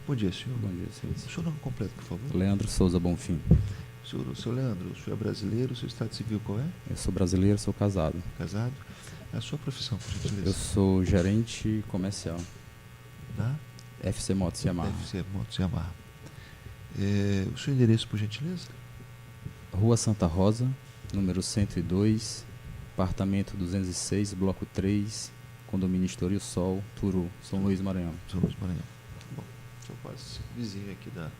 Bom dia, senhor. Bom dia, senhor. O seu nome completo, por favor. Leandro Souza Bonfim. Senhor Leandro, o senhor é brasileiro, o seu estado civil qual é? Eu sou brasileiro, sou casado. Casado? A sua profissão, por gentileza? Eu sou gerente comercial. Da? FC Motos Yamaha. FC Motos Yamaha. O seu endereço, por gentileza? Rua Santa Rosa, número 102, apartamento 206, bloco 3, condomínio Estoril Sol, Turu, São Luís, Maranhão. São Luís, Maranhão. Bom, sou quase vizinho aqui da...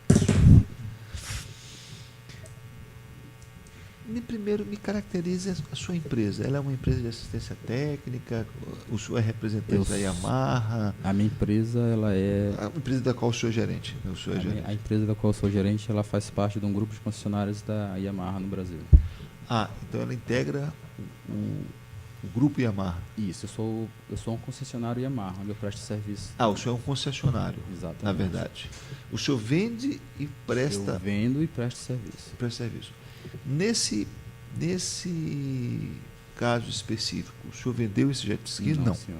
Primeiro, me caracterize a sua empresa. Ela é uma empresa de assistência técnica? O senhor é representante da Yamaha? A minha empresa, ela é... A empresa da qual o senhor é gerente? O senhor é gerente. A empresa da qual eu sou gerente, ela faz parte de um grupo de concessionários da Yamaha no Brasil. Ah, então ela integra o grupo Yamaha. Isso, eu sou um concessionário Yamaha, onde eu presto serviço. Ah, o senhor é um concessionário, exatamente, na verdade. O senhor vende e presta... Eu vendo e presto serviço. Presta serviço. Nesse caso específico, o senhor vendeu esse jet ski? Não. Senhor.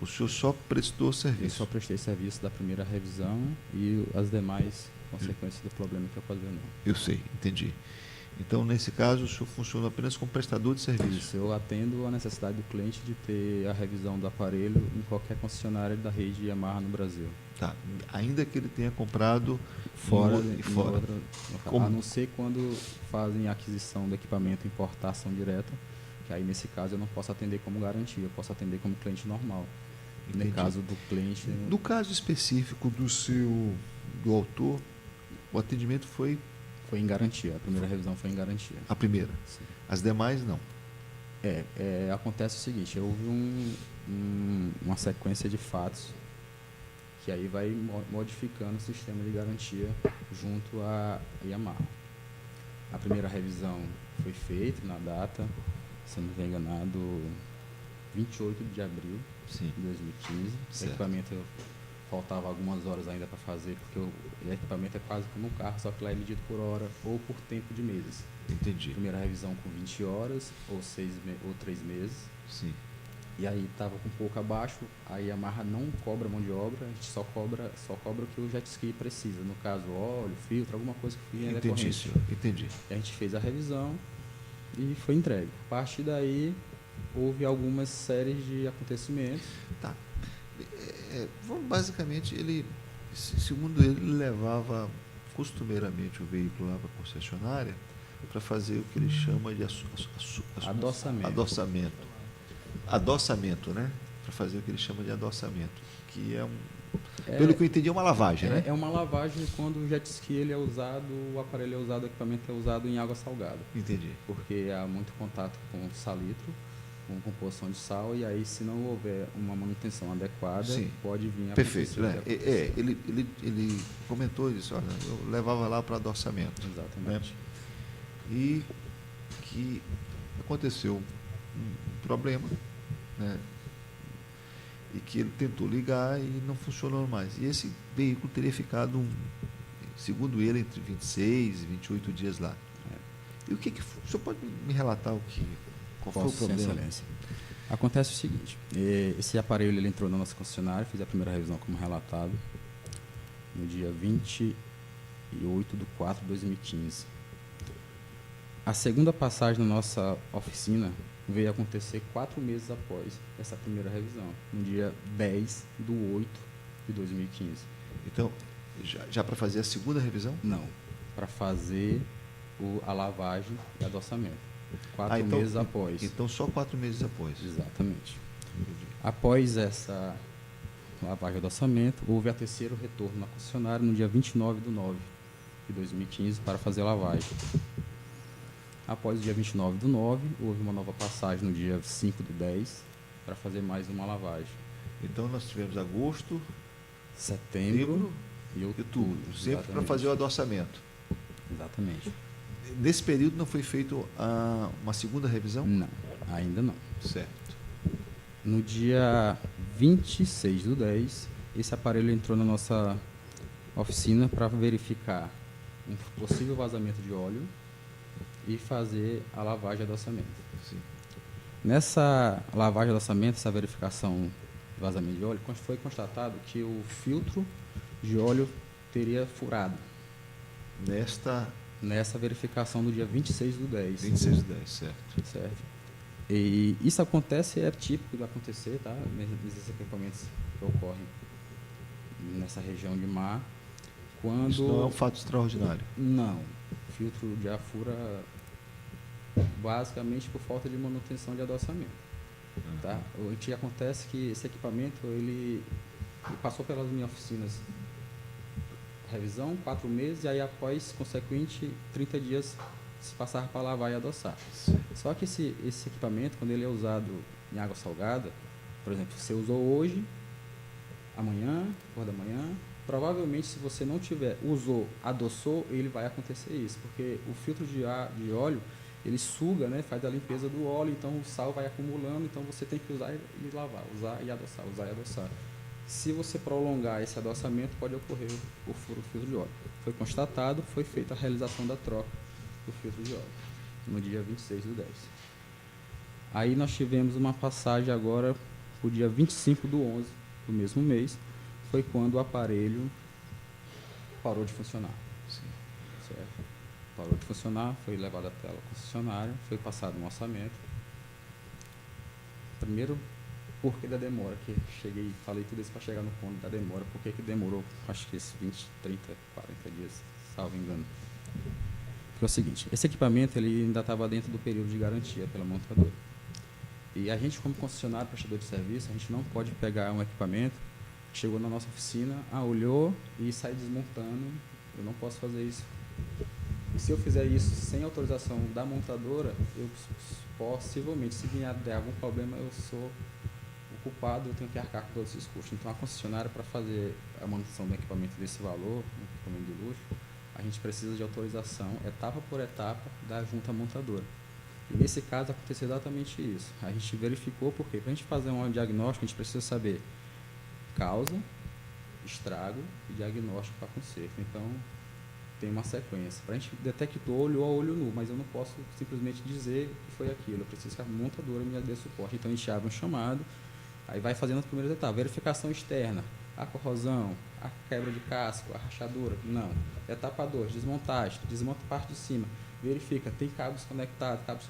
O senhor só prestou serviço? Eu só prestei serviço da primeira revisão e as demais consequências do problema que ocasionou. Eu sei, entendi. Então, nesse caso, o senhor funciona apenas como prestador de serviço? Isso, eu atendo a necessidade do cliente de ter a revisão do aparelho em qualquer concessionária da rede Yamaha no Brasil. Tá. Ainda que ele tenha comprado fora. Como? A não ser quando fazem aquisição do equipamento, importação direta, que aí nesse caso eu não posso atender como garantia, eu posso atender como cliente normal. Entendi. No caso do cliente... No caso específico do autor, o atendimento foi... Foi em garantia, a primeira revisão foi em garantia. A primeira? Sim. As demais, não? Acontece o seguinte, houve uma sequência de fatos que aí vai modificando o sistema de garantia junto à Yamaha. A primeira revisão foi feita na data, se não estiver enganado, 28 de abril Sim. de 2015. Certo. O equipamento faltava algumas horas ainda para fazer, porque o equipamento é quase como um carro, só que lá é medido por hora ou por tempo de meses. Entendi. Primeira revisão com 20 horas ou 3 meses. Sim. E aí estava com um pouco abaixo, a Yamaha não cobra mão de obra, a gente só cobra o que o jet ski precisa, no caso óleo, filtro, alguma coisa que fique Entendi, decorrente. senhor. Entendi. E a gente fez a revisão e foi entregue. A partir daí houve algumas séries de acontecimentos. Tá. Basicamente, segundo ele levava costumeiramente o veículo lá para a concessionária para fazer o que ele chama de Adossamento. Adoçamento, né? Para fazer o que ele chama de adoçamento, que pelo que eu entendi, é uma lavagem, né? É uma lavagem quando o jet ski ele é usado, o aparelho é usado, o equipamento é usado em água salgada. Entendi. Porque há muito contato com salitro, com composição de sal, e aí se não houver uma manutenção adequada, sim, pode vir a perfeito, né? Ele comentou isso, olha, eu levava lá para adoçamento. Exatamente. Né? E que aconteceu um problema, né? E que ele tentou ligar e não funcionou mais. E esse veículo teria ficado, segundo ele, entre 26 e 28 dias lá. E o o senhor pode me relatar qual foi o problema? Excelência. Acontece o seguinte, esse aparelho ele entrou na nossa concessionária, fiz a primeira revisão como relatado, no dia 28/4/2015. A segunda passagem na nossa oficina veio acontecer 4 meses após essa primeira revisão, no dia 10/8/2015. Então, já para fazer a segunda revisão? Não, para fazer a lavagem e adoçamento. 4 meses após. Então, só 4 meses após. Exatamente. Após essa lavagem e adoçamento, houve a terceiro retorno na concessionária no dia 29/9/2015 para fazer a lavagem. Após o dia 29/9, houve uma nova passagem no dia 5/10 para fazer mais uma lavagem. Então, nós tivemos agosto, setembro e outubro. Sempre para fazer o adoçamento. Exatamente. Nesse período não foi feita uma segunda revisão? Não, ainda não. Certo. No dia 26/10, esse aparelho entrou na nossa oficina para verificar um possível vazamento de óleo e fazer a lavagem e adoçamento. Sim. Nessa lavagem e adoçamento, essa verificação de vazamento de óleo, foi constatado que o filtro de óleo teria furado. Nessa verificação do dia 26/10. 26/10, certo. Certo. E isso acontece, é típico de acontecer, tá? Nesses equipamentos que ocorrem nessa região de mar. Quando... Isso não é um fato extraordinário. Não. O filtro de ar fura basicamente por falta de manutenção de adoçamento. Tá? O que acontece é que esse equipamento ele passou pelas minhas oficinas revisão, 4 meses, e aí após consequente 30 dias se passar para lavar e adoçar. Só que esse equipamento, quando ele é usado em água salgada, por exemplo, você usou hoje, amanhã, cor da manhã, provavelmente se você não tiver, usou, adoçou, ele vai acontecer isso, porque o filtro de óleo, ele suga, né, faz a limpeza do óleo, então o sal vai acumulando, então você tem que usar e lavar, usar e adoçar, usar e adoçar. Se você prolongar esse adoçamento, pode ocorrer o furo do filtro de óleo. Foi constatado, foi feita a realização da troca do filtro de óleo, no dia 26/10. Aí nós tivemos uma passagem agora, o dia 25/11 do mesmo mês, foi quando o aparelho parou de funcionar. Sim. Certo? Parou de funcionar, foi levado até a concessionária, foi passado um orçamento. Primeiro, por que da demora? Que cheguei, falei tudo isso para chegar no ponto da demora. Por que demorou, acho que esses 20, 30, 40 dias, salvo engano? Porque é o seguinte, esse equipamento ele ainda estava dentro do período de garantia pela montadora. E a gente, como concessionário, prestador de serviço, a gente não pode pegar um equipamento que chegou na nossa oficina, olhou e sair desmontando. Eu não posso fazer isso. E se eu fizer isso sem autorização da montadora, eu possivelmente, se vier der algum problema, eu sou o culpado, eu tenho que arcar com todos esses custos. Então, a concessionária, para fazer a manutenção do equipamento desse valor, um equipamento de luxo, a gente precisa de autorização, etapa por etapa, da junta montadora. E nesse caso, aconteceu exatamente isso. A gente verificou, porque para a gente fazer um diagnóstico, a gente precisa saber causa, estrago e diagnóstico para conserto. Então, tem uma sequência. Para a gente detectou olho a olho nu, mas eu não posso simplesmente dizer que foi aquilo. Eu preciso que a montadora me dê suporte. Então, a gente abre um chamado, aí vai fazendo as primeiras etapas. Verificação externa, a corrosão, a quebra de casco, a rachadura. Não. Etapa 2, desmontagem. Desmonta a parte de cima. Verifica, tem cabos conectados,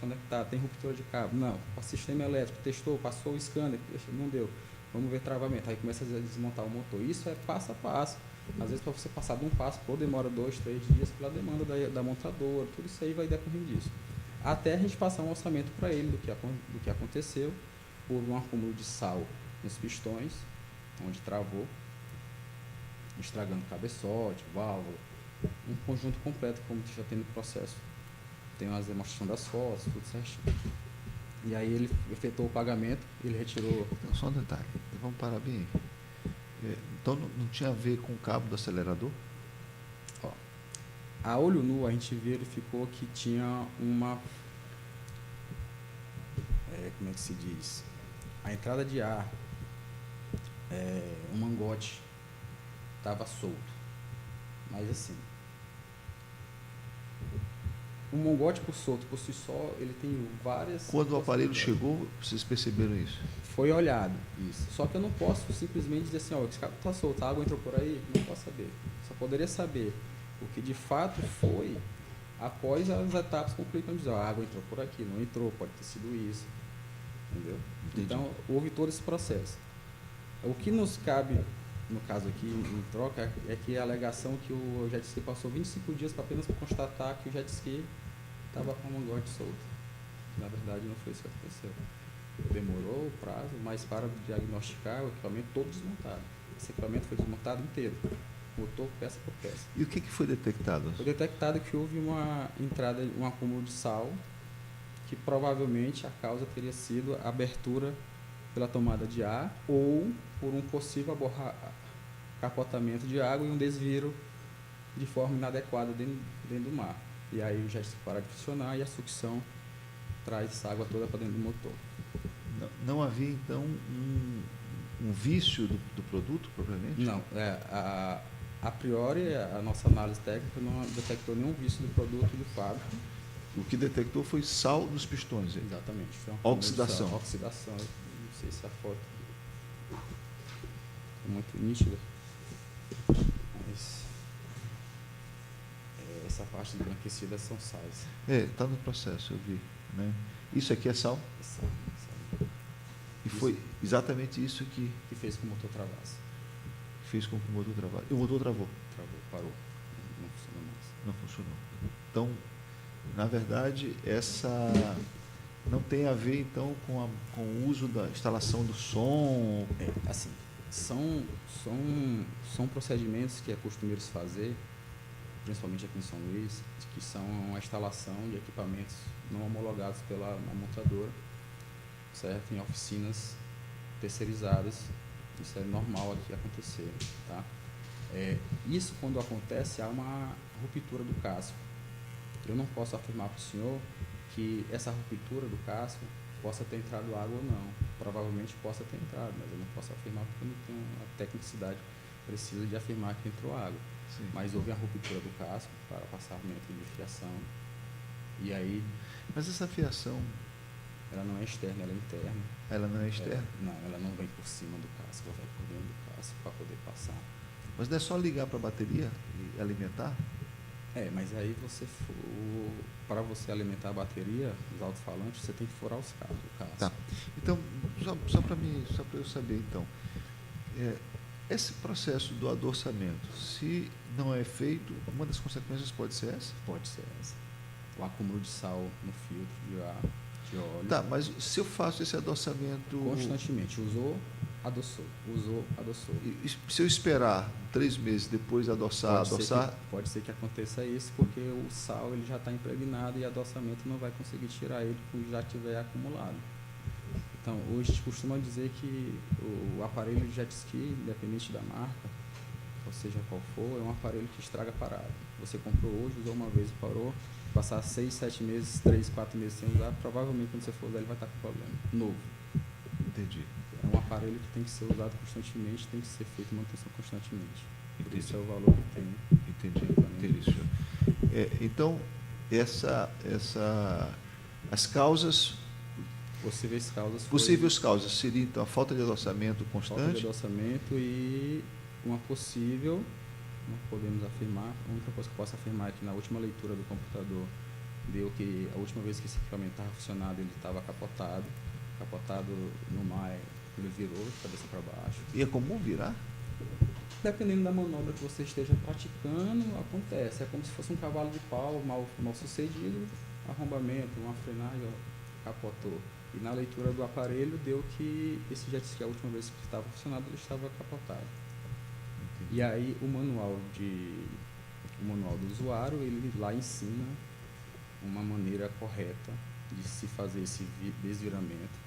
tem ruptura de cabo. Não. O sistema elétrico, testou, passou o scanner, não deu. Vamos ver travamento. Aí começa a desmontar o motor. Isso é passo a passo. Às vezes, para você passar de um passo, demora 2, 3 dias pela demanda da montadora. Tudo isso aí vai depender disso. Até a gente passar um orçamento para ele do que aconteceu. Houve um acúmulo de sal nos pistões, onde travou, estragando cabeçote, válvula, um conjunto completo, como já tem no processo. Tem as demonstrações das fotos, tudo certinho. E aí ele efetuou o pagamento, ele retirou... Então, só um detalhe, vamos parar bem aí. Então, não tinha a ver com o cabo do acelerador? Ó, a olho nu, a gente verificou que tinha uma... como é que se diz? A entrada de ar, um mangote, estava solto. Mas assim... O mangote por solto, por si só, ele tem várias... Quando o aparelho chegou, vocês perceberam isso? Foi olhado, isso. Só que eu não posso simplesmente dizer assim, esse cabo está solto, a água entrou por aí, não posso saber. Só poderia saber o que de fato foi após as etapas concluídas, para dizer, a água entrou por aqui, não entrou, pode ter sido isso. Entendeu? Entendi. Então, houve todo esse processo. O que nos cabe, no caso aqui, em troca, é que a alegação que o jet ski passou 25 dias para apenas constatar que o jet ski estava com o mangote solto. Na verdade, não foi isso que aconteceu. Demorou o prazo, mas para diagnosticar o equipamento todo desmontado. Esse equipamento foi desmontado inteiro, motor peça por peça. E o que foi detectado? Foi detectado que houve uma entrada, um acúmulo de sal, que provavelmente a causa teria sido a abertura pela tomada de ar ou por um possível capotamento de água e um desviro de forma inadequada dentro do mar. E aí já se para de funcionar e a sucção traz essa água toda para dentro do motor. Não havia, então, um vício do produto, propriamente? Não. A priori, a nossa análise técnica não detectou nenhum vício do produto de fábrica. O que detectou foi sal nos pistões. Exatamente. Oxidação. Oxidação. Não sei se a foto é muito nítida. Mas essa parte embranquecida são sais. Está no processo, eu vi. Né? Isso aqui é sal? Sal, sal. E foi exatamente isso que Que fez com que o motor travasse. fez com que o motor travasse. E o motor travou? Travou, parou. Não funcionou mais. Não funcionou. Então, na verdade, essa não tem a ver, então, com o uso da instalação do som? Assim, são procedimentos que é costumeiro fazer, principalmente aqui em São Luís, que são a instalação de equipamentos não homologados pela montadora, certo? Em oficinas terceirizadas. Isso é normal aqui acontecer, tá? Isso, quando acontece, há uma ruptura do casco. Eu não posso afirmar para o senhor que essa ruptura do casco possa ter entrado água ou não. Provavelmente possa ter entrado, mas eu não posso afirmar porque eu não tenho a tecnicidade precisa de afirmar que entrou água. Sim. Mas houve a ruptura do casco para passamento de fiação. E aí... Mas essa fiação, ela não é externa, ela é interna. ela não é externa? Não, ela não vem por cima do casco, ela vai por dentro do casco para poder passar. Mas não é só ligar para a bateria e alimentar? Mas aí para você alimentar a bateria, os alto-falantes, você tem que furar os cabos do casco. Tá. Então, só para eu saber, então, esse processo do adoçamento, se não é feito, uma das consequências pode ser essa? Pode ser essa. O acúmulo de sal no filtro de ar, de óleo. Tá, mas se eu faço esse adoçamento... Constantemente. Usou, adoçou. Usou, adoçou. E se eu esperar 3 meses depois adoçar... Pode ser que aconteça isso, porque o sal ele já está impregnado e o adoçamento não vai conseguir tirar ele quando já tiver acumulado. Então, hoje a gente costuma dizer que o aparelho de jet ski, independente da marca, ou seja qual for, é um aparelho que estraga parado. Você comprou hoje, usou uma vez e parou, passar 6, 7 meses, 3, 4 meses sem usar, provavelmente quando você for usar ele vai estar com problema. Novo. Entendi. É um aparelho que tem que ser usado constantemente, tem que ser feita manutenção constantemente. Por Entendi. isso é o valor que tem. Entendi, senhor. Então, as causas... Possíveis causas seria, então, a falta de adoçamento constante? Falta de adoçamento e uma possível, não podemos afirmar, a única coisa que eu posso afirmar é que na última leitura do computador deu que a última vez que esse equipamento estava funcionando ele estava capotado no mar, ele virou de cabeça para baixo. E é comum virar? Dependendo da manobra que você esteja praticando, acontece. É como se fosse um cavalo de pau mal sucedido, arrombamento, uma frenagem, capotou. E na leitura do aparelho deu que esse jet ski, a última vez que estava funcionando, ele estava capotado. Entendi. E aí o manual do usuário, ele lá ensina uma maneira correta de se fazer esse desviramento,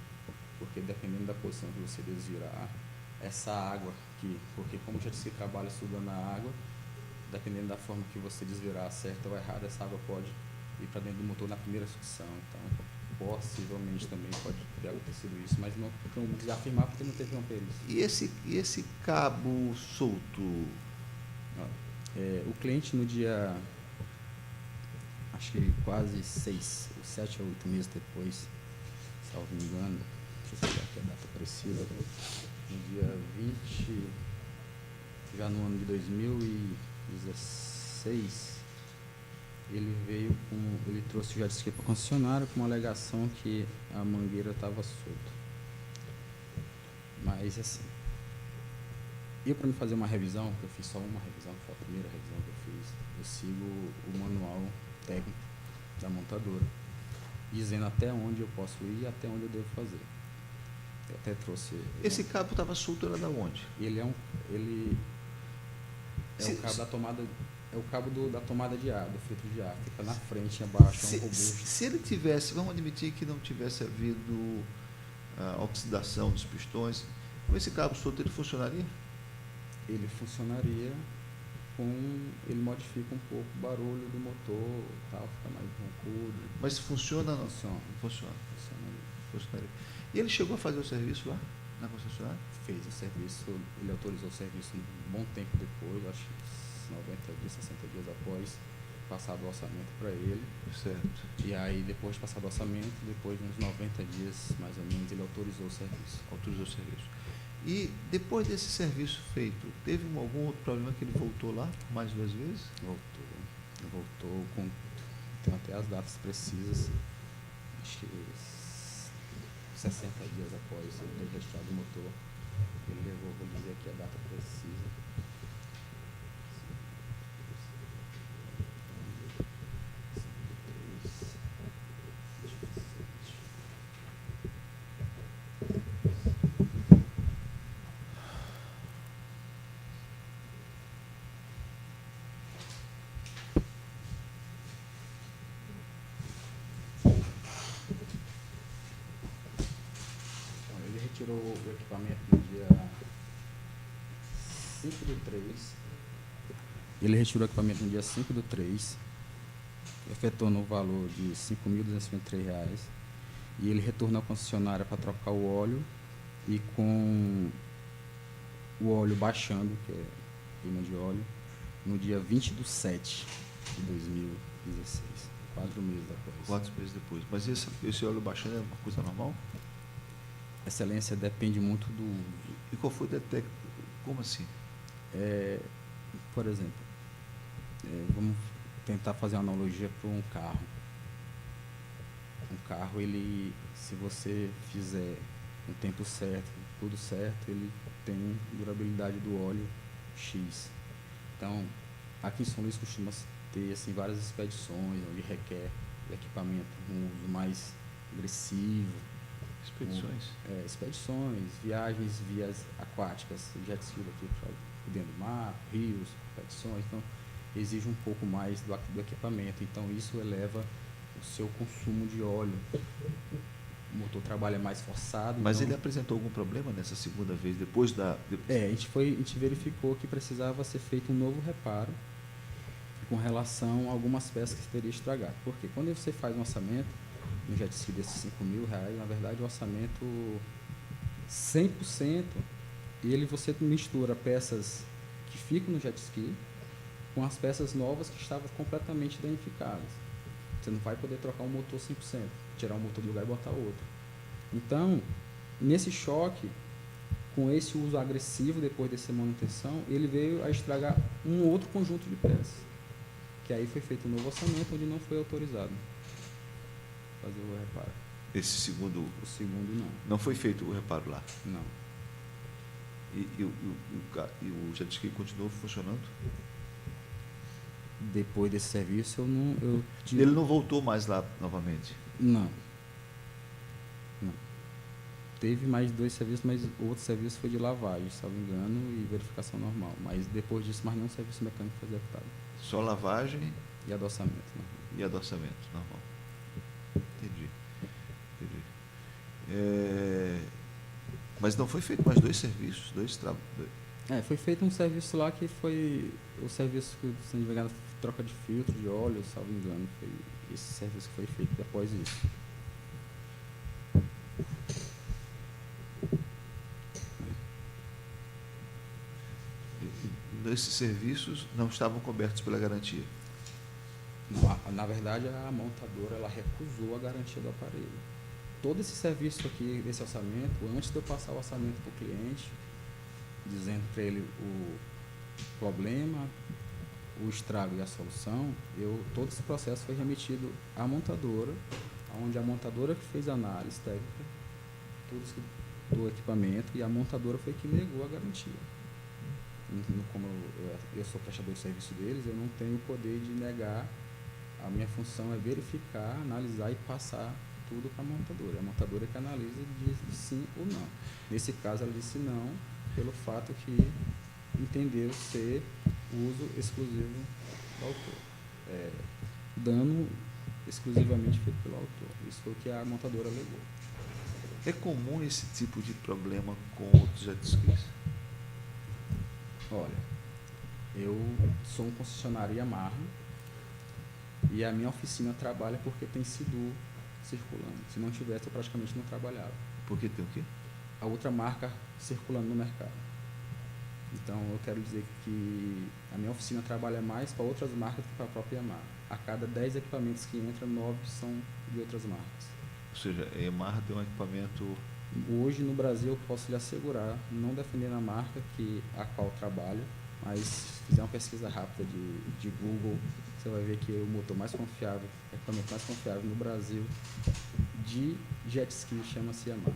porque dependendo da posição que você desvirar, essa água porque como o jet ski trabalha sugando a água, dependendo da forma que você desvirar certa ou errada, essa água pode ir para dentro do motor na primeira sucção. Então, possivelmente também pode ter acontecido isso, mas não vamos afirmar porque não teve uma perícia. E esse cabo solto? O cliente no dia, acho que quase 7 ou 8 meses depois, salvo me engano, deixa eu pegar aqui a data precisa, no dia 20, já no ano de 2016, ele trouxe o jet ski para o concessionário com uma alegação que a mangueira estava solta. Mas assim, para me fazer uma revisão, que eu fiz só uma revisão, que foi a primeira revisão que eu fiz, eu sigo o manual técnico da montadora, dizendo até onde eu posso ir e até onde eu devo fazer. Eu até trouxe... Esse cabo estava solto, era da onde? Ele é o cabo da tomada... É o cabo da tomada de ar, do filtro de ar. Fica na frente, abaixo, é um robusto. Se ele tivesse, vamos admitir que não tivesse havido oxidação dos pistões, com esse cabo solto ele funcionaria? Ele funcionaria ele modifica um pouco o barulho do motor, tal, fica mais roncudo. Mas funciona? Não? Funciona. Funcionaria. E ele chegou a fazer o serviço lá, na concessionária? Fez o serviço, ele autorizou o serviço um bom tempo depois, acho que 90 dias, 60 dias após passado o orçamento para ele. Certo. E aí, depois de passado o orçamento, depois de uns 90 dias, mais ou menos, ele autorizou o serviço. E depois desse serviço feito, teve algum outro problema que ele voltou lá mais 2 vezes? Voltou com... Tem até as datas precisas. Acho que 60 dias após eu ter registrado o motor. Ele levou, vou dizer aqui a data precisa. Ele retirou o equipamento no dia 5/3. Ele retirou o equipamento no dia 5/3, efetuou no valor de R$ 5.253. E ele retornou à concessionária para trocar o óleo, e com o óleo baixando, que é queima de óleo, no dia 20/7/2016, 4 meses depois. 4 meses depois. Mas esse óleo baixando é uma coisa normal? Excelência, depende muito do uso. E qual foi o detecto? Como assim? Por exemplo, vamos tentar fazer uma analogia para um carro. Um carro, ele, se você fizer no tempo certo, tudo certo, ele tem durabilidade do óleo X. Então, aqui em São Luís costuma ter assim, várias expedições onde requer o equipamento, um uso mais agressivo. Expedições? Expedições, viagens, vias aquáticas, jet ski aqui para dentro do mar, rios, competições. Então, exige um pouco mais do equipamento. Então, isso eleva o seu consumo de óleo. O motor trabalha mais forçado. Mas então, ele apresentou algum problema nessa segunda vez, depois da... a gente verificou que precisava ser feito um novo reparo com relação a algumas peças que teria estragado. Porque quando você faz um orçamento, no jet ski desses R$ 5.000, na verdade o orçamento 100%, você mistura peças que ficam no jet ski com as peças novas que estavam completamente danificadas. Você não vai poder trocar um motor 100%, tirar um motor do lugar e botar outro. Então, nesse choque, com esse uso agressivo depois dessa manutenção, ele veio a estragar um outro conjunto de peças, que aí foi feito um novo orçamento onde não foi autorizado fazer o reparo. Esse segundo... O segundo não. Não foi feito o reparo lá? Não. E o jet ski continuou funcionando? Depois desse serviço, Ele não voltou mais lá novamente? Não. Teve mais 2 serviços, mas o outro serviço foi de lavagem, se não me engano, e verificação normal. Mas depois disso, mais nenhum serviço mecânico foi executado. Só lavagem? E adoçamento, né? E adoçamento, normal. Entendi. Mas não foi feito mais 2 serviços, 2 trabalhos? Foi feito um serviço lá que foi o serviço que, se não me engano, troca de filtro, de óleo, salvo engano. Foi esse serviço que foi feito após isso. Esses serviços não estavam cobertos pela garantia? Na verdade, a montadora ela recusou a garantia do aparelho. Todo esse serviço aqui, esse orçamento, antes de eu passar o orçamento para o cliente, dizendo para ele o problema, o estrago e a solução, todo esse processo foi remetido à montadora, onde a montadora que fez a análise técnica do equipamento, e a montadora foi que negou a garantia. Como eu sou prestador de serviço deles, eu não tenho o poder de negar. A minha função é verificar, analisar e passar tudo para a montadora. A montadora que analisa e diz sim ou não. Nesse caso, ela disse não, pelo fato que entendeu ser uso exclusivo do autor. Dano exclusivamente feito pelo autor. Isso foi o que a montadora alegou. É comum esse tipo de problema com outros jet skis? Olha, eu sou um concessionário Yamaha e a minha oficina trabalha porque tem Sidu circulando. Se não tivesse, eu praticamente não trabalhava. Porque tem o quê? A outra marca circulando no mercado. Então, eu quero dizer que a minha oficina trabalha mais para outras marcas do que para a própria Yamaha. A cada 10 equipamentos que entram, 9 são de outras marcas. Ou seja, a Yamaha tem um equipamento... Hoje, no Brasil, eu posso lhe assegurar, não defendendo a marca a qual trabalho, mas se fizer uma pesquisa rápida de Google, você vai ver que o motor mais confiável, o equipamento mais confiável no Brasil de jet ski chama-se Yamaha.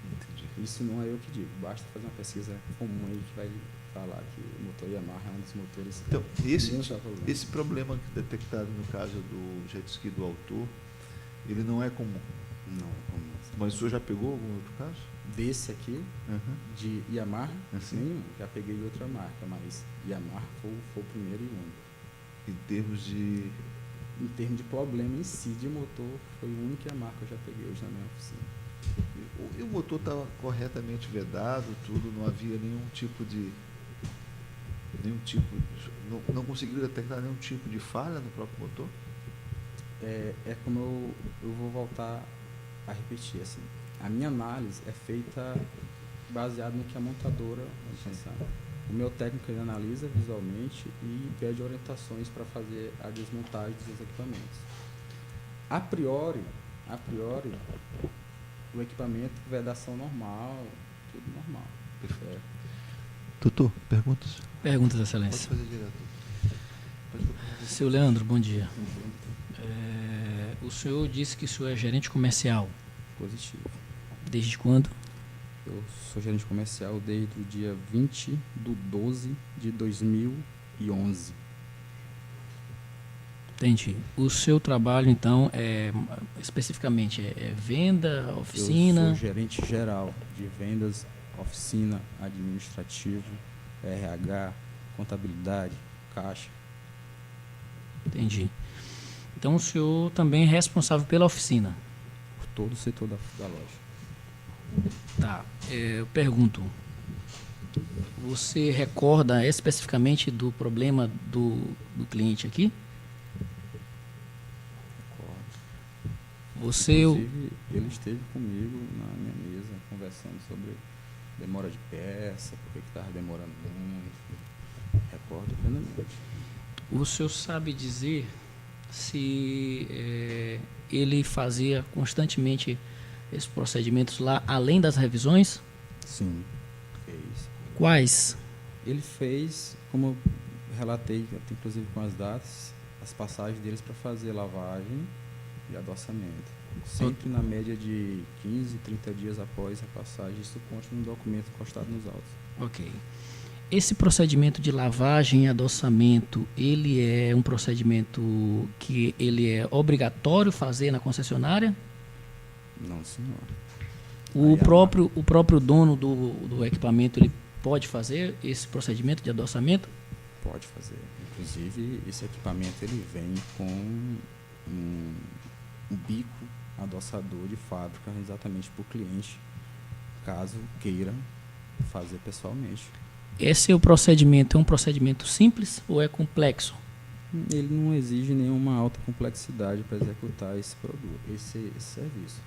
Entendi. Isso não é eu que digo, basta fazer uma pesquisa comum aí que vai falar que o motor Yamaha é um dos motores. Então, menos dá problema. esse problema detectado no caso do jet ski do autor, ele não é comum. Não, como Mas o senhor já pegou algum outro caso? desse aqui, Uhum. de Yamaha, Assim? nenhum. Já peguei outra marca, mas Yamaha foi o primeiro e único. Em termos de... Em termos de problema em si de motor, foi o único Yamaha que eu já peguei hoje na minha oficina. E o motor estava corretamente vedado, tudo, não havia nenhum tipo de... não conseguiram detectar nenhum tipo de falha no próprio motor? É como eu vou voltar a repetir, assim. A minha análise é feita baseada no que a montadora vai pensar. O meu técnico ele analisa visualmente e pede orientações para fazer a desmontagem dos equipamentos. A priori, o equipamento, vedação normal, tudo normal. Perfeito. Doutor, perguntas? Perguntas, Pode Excelência. fazer direto. Seu Leandro, bom dia. O senhor disse que o senhor é gerente comercial. Positivo. Desde quando? Eu sou gerente comercial desde o dia 20/12/2011. Entendi. O seu trabalho, então, especificamente, é venda, Eu oficina? sou gerente geral de vendas, oficina, administrativo, RH, contabilidade, caixa. Entendi. Então, o senhor também é responsável pela oficina. Por todo o setor da loja. Tá. Eu pergunto, você recorda especificamente do problema do cliente aqui? Você... Inclusive, ele esteve comigo na minha mesa, conversando sobre demora de peça, por que estava demorando muito. Recordo plenamente. O senhor sabe dizer se ele fazia constantemente esses procedimentos lá, além das revisões? Sim, fez. Quais? Ele fez, como eu relatei, inclusive com as datas, as passagens deles para fazer lavagem e adoçamento. Sempre na média de 15, 30 dias após a passagem, isso consta no documento encostado nos autos. Ok. Esse procedimento de lavagem e adoçamento, ele é um procedimento que ele é obrigatório fazer na concessionária? Não, senhor. O próprio dono do equipamento, ele pode fazer esse procedimento de adoçamento? Pode fazer. Inclusive, esse equipamento ele vem com um bico adoçador de fábrica exatamente para o cliente, caso queira fazer pessoalmente. Esse procedimento é um procedimento simples ou é complexo? Ele não exige nenhuma alta complexidade para executar esse produto, esse serviço.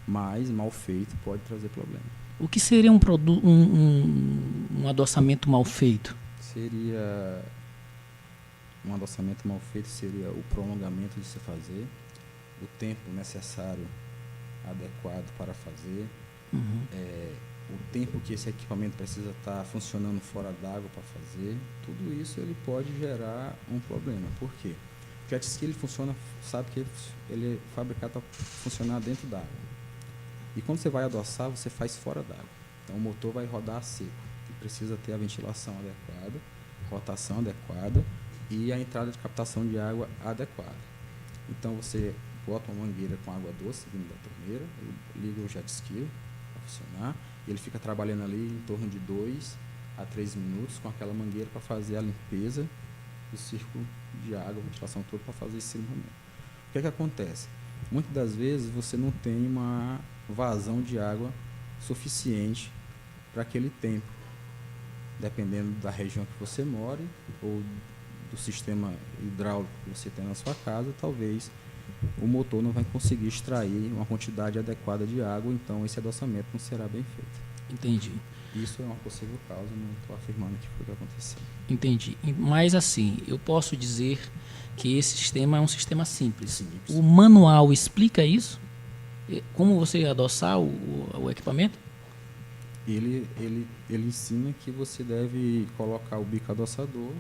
Mas, mal feito, pode trazer problema. O que seria um adoçamento mal feito? Um adoçamento mal feito seria o prolongamento de se fazer, o tempo necessário adequado para fazer, o tempo que esse equipamento precisa estar funcionando fora d'água para fazer. Tudo isso ele pode gerar um problema. Por quê? O jet ski ele funciona, sabe que ele é fabricado para funcionar dentro d'água. E quando você vai adoçar, você faz fora d'água. Então o motor vai rodar a seco. Ele precisa ter a ventilação adequada, rotação adequada e a entrada de captação de água adequada. Então você bota uma mangueira com água doce vindo da torneira, liga o jet ski para funcionar, e ele fica trabalhando ali em torno de 2 a 3 minutos com aquela mangueira para fazer a limpeza do círculo de água, ventilação toda, para fazer esse momento. O que é que acontece? Muitas das vezes você não tem uma vazão de água suficiente para aquele tempo, dependendo da região que você mora ou do sistema hidráulico que você tem na sua casa, talvez o motor não vai conseguir extrair uma quantidade adequada de água, então esse adoçamento não será bem feito. Entendi. Isso é uma possível causa, não estou afirmando que foi o que aconteceu. Entendi. Mas assim, eu posso dizer que esse sistema é um sistema simples. Simples. O manual explica isso? Como você adoçar o equipamento? Ele ensina que você deve colocar o bico adoçador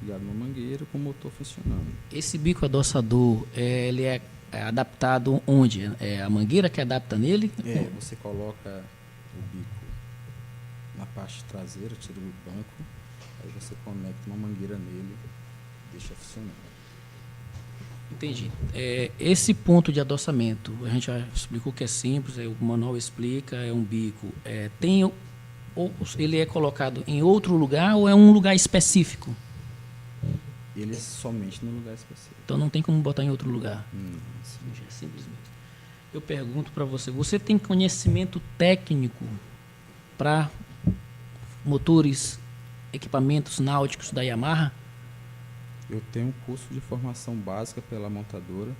ligado numa mangueira com o motor funcionando. Esse bico adoçador, ele é adaptado onde? É a mangueira que adapta nele? Você coloca o bico na parte traseira, tira do banco, aí você conecta uma mangueira nele e deixa funcionando. Entendi. Esse ponto de adoçamento, a gente já explicou que é simples, o manual explica, é um bico. Ele é colocado em outro lugar ou é um lugar específico? Ele é somente no lugar específico. Então não tem como botar em outro lugar? Sim. Simplesmente. Eu pergunto para você tem conhecimento técnico para motores, equipamentos náuticos da Yamaha? Eu tenho um curso de formação básica pela montadora,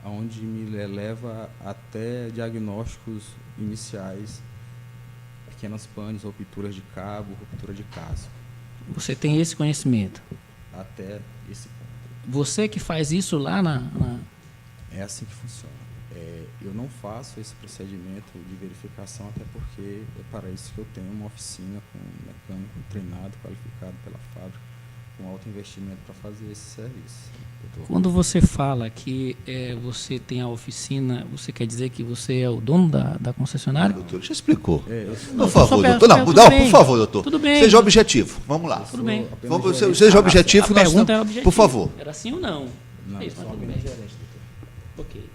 onde me leva até diagnósticos iniciais, pequenas panes, rupturas de cabo, ruptura de casco. Você tem esse conhecimento? Até esse ponto. Você que faz isso lá É assim que funciona. Eu não faço esse procedimento de verificação, até porque é para isso que eu tenho uma oficina com um mecânico treinado, qualificado pela fábrica, com alto investimento para fazer esse serviço. Quando você fala que você tem a oficina, você quer dizer que você é o dono da concessionária? Doutor, já explicou. Não, Por favor, só doutor. Não, por favor, doutor. Tudo bem. Seja objetivo. Vamos lá. Tudo bem. Seja objetivo. A pergunta é objetiva. Por favor. Era sim ou não? Não, É isso, mas só tudo bem. apenas gerente, doutor. Ok.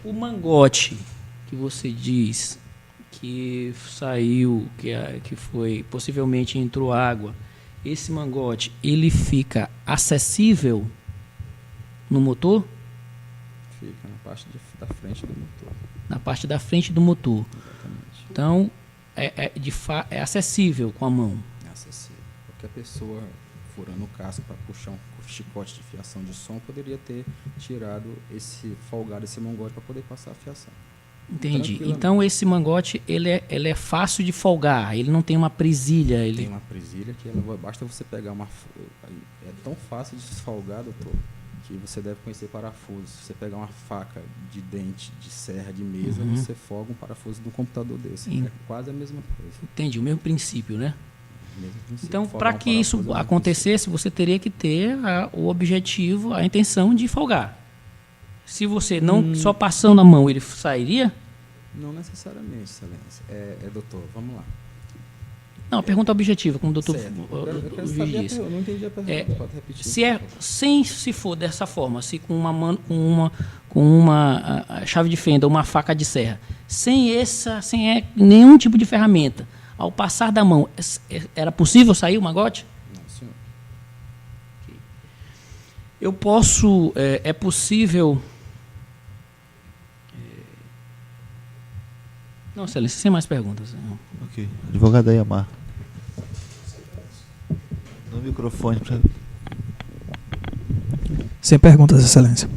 O mangote que você diz que saiu, que foi, possivelmente entrou água, esse mangote, ele fica acessível no motor? Fica na parte da frente do motor. Na parte da frente do motor. Exatamente. Então, é acessível com a mão. É acessível. Qualquer pessoa furando o casco para puxar um chicote de fiação de som poderia ter folgado esse mangote para poder passar a fiação. Entendi. Então esse mangote ele é fácil de folgar, ele não tem uma presilha. Tem uma presilha que basta você pegar é tão fácil de desfolgar, doutor, que você deve conhecer parafusos. Se você pegar uma faca de dente, de serra, de mesa, você folga um parafuso de um computador desse. É quase a mesma coisa. Entendi, o mesmo princípio, né? Então, Folgar para que isso acontecesse, você teria que ter o objetivo, a intenção de folgar. Se você não só passando a mão, ele sairia? Não necessariamente, excelência. Doutor, vamos lá. Não, a pergunta objetiva, como o doutor Eu quero o juiz saber disse. eu não entendi a pergunta, pode repetir. Se for dessa forma, se com uma chave de fenda, uma faca de serra, sem nenhum tipo de ferramenta, ao passar da mão, era possível sair o mangote? Não, senhor. Eu posso, é possível... Não, excelência, sem mais perguntas. Ok. Advogado da Yamaha. No microfone. Sem perguntas, excelência.